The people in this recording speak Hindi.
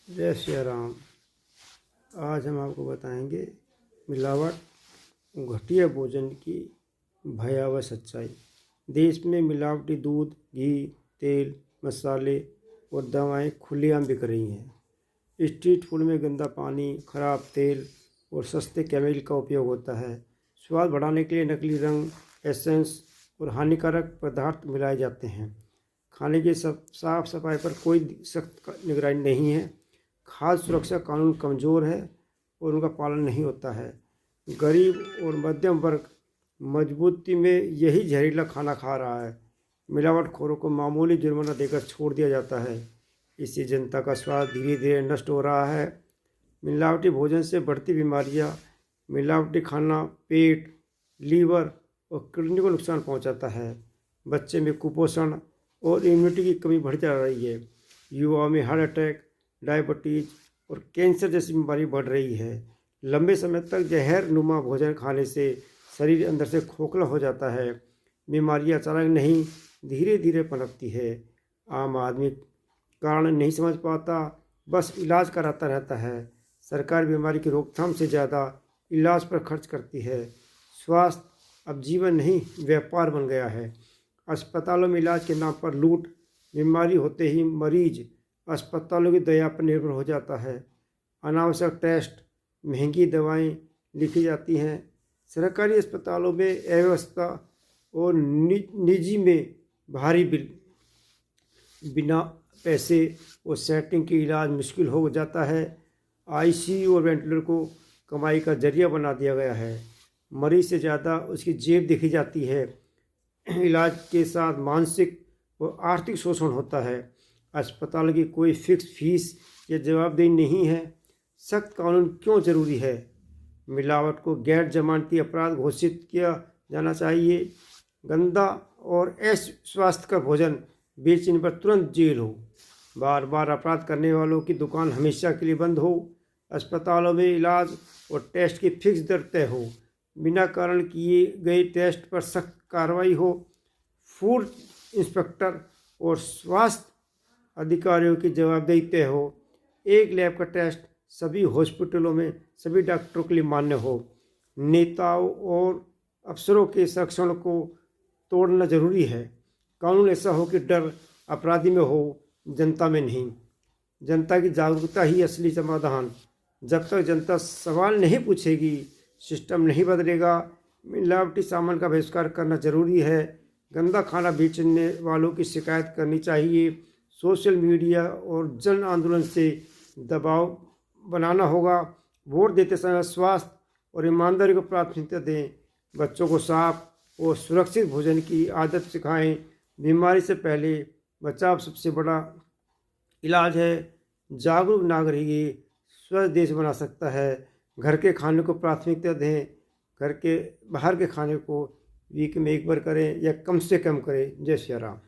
जय श्री राम। आज हम आपको बताएंगे मिलावट घटिया भोजन की भयावह सच्चाई। देश में मिलावटी दूध, घी, तेल, मसाले और दवाएं खुलेआम बिक रही हैं। स्ट्रीट फूड में गंदा पानी, खराब तेल और सस्ते केमिकल का उपयोग होता है। स्वाद बढ़ाने के लिए नकली रंग, एसेंस और हानिकारक पदार्थ मिलाए जाते हैं। खाने की साफ सफाई पर कोई सख्त निगरानी नहीं है। खाद्य सुरक्षा कानून कमज़ोर है और उनका पालन नहीं होता है। गरीब और मध्यम वर्ग मजबूती में यही जहरीला खाना खा रहा है। मिलावटखोरों को मामूली जुर्माना देकर छोड़ दिया जाता है। इससे जनता का स्वास्थ्य धीरे धीरे नष्ट हो रहा है। मिलावटी भोजन से बढ़ती बीमारियां, मिलावटी खाना पेट, लीवर और किडनी को नुकसान पहुंचाता है। बच्चे में कुपोषण और इम्यूनिटी की कमी बढ़ जा रही है। युवाओं में हार्ट अटैक, डायबिटीज और कैंसर जैसी बीमारी बढ़ रही है। लंबे समय तक जहर नुमा भोजन खाने से शरीर अंदर से खोखला हो जाता है। बीमारियां अचानक नहीं, धीरे धीरे पनपती है। आम आदमी कारण नहीं समझ पाता, बस इलाज कराता रहता है। सरकार बीमारी की रोकथाम से ज़्यादा इलाज पर खर्च करती है। स्वास्थ्य अब जीवन नहीं, व्यापार बन गया है। अस्पतालों में इलाज के नाम पर लूट, बीमारी होते ही मरीज अस्पतालों की दया पर निर्भर हो जाता है। अनावश्यक टेस्ट, महंगी दवाएं लिखी जाती हैं। सरकारी अस्पतालों में अव्यवस्था और निजी में भारी बिल, बिना पैसे और सेटिंग के इलाज मुश्किल हो जाता है। आईसीयू और वेंटिलेटर को कमाई का जरिया बना दिया गया है। मरीज से ज़्यादा उसकी जेब देखी जाती है। इलाज के साथ मानसिक और आर्थिक शोषण होता है। अस्पताल की कोई फिक्स फीस या जवाबदेही नहीं है। सख्त कानून क्यों जरूरी है? मिलावट को गैर जमानती अपराध घोषित किया जाना चाहिए। गंदा और अस्वास्थ्यकर भोजन बेचने पर तुरंत जेल हो। बार बार अपराध करने वालों की दुकान हमेशा के लिए बंद हो। अस्पतालों में इलाज और टेस्ट की फिक्स दर तय हो। बिना कारण किए गए टेस्ट पर सख्त कार्रवाई हो। फूड इंस्पेक्टर और स्वास्थ्य अधिकारियों की जवाबदेही तय हो। एक लैब का टेस्ट सभी हॉस्पिटलों में सभी डॉक्टरों के लिए मान्य हो। नेताओं और अफसरों के संरक्षण को तोड़ना जरूरी है। कानून ऐसा हो कि डर अपराधी में हो, जनता में नहीं। जनता की जागरूकता ही असली समाधान। जब तक जनता सवाल नहीं पूछेगी, सिस्टम नहीं बदलेगा। मिलावटी सामान का बहिष्कार करना जरूरी है। गंदा खाना बेचने वालों की शिकायत करनी चाहिए। सोशल मीडिया और जन आंदोलन से दबाव बनाना होगा। वोट देते समय स्वास्थ्य और ईमानदारी को प्राथमिकता दें। बच्चों को साफ और सुरक्षित भोजन की आदत सिखाएं। बीमारी से पहले बचाव सबसे बड़ा इलाज है। जागरूक नागरिक ही स्वस्थ देश बना सकता है। घर के खाने को प्राथमिकता दें। घर के बाहर के खाने को वीक में एक बार करें या कम से कम करें। जय श्री राम।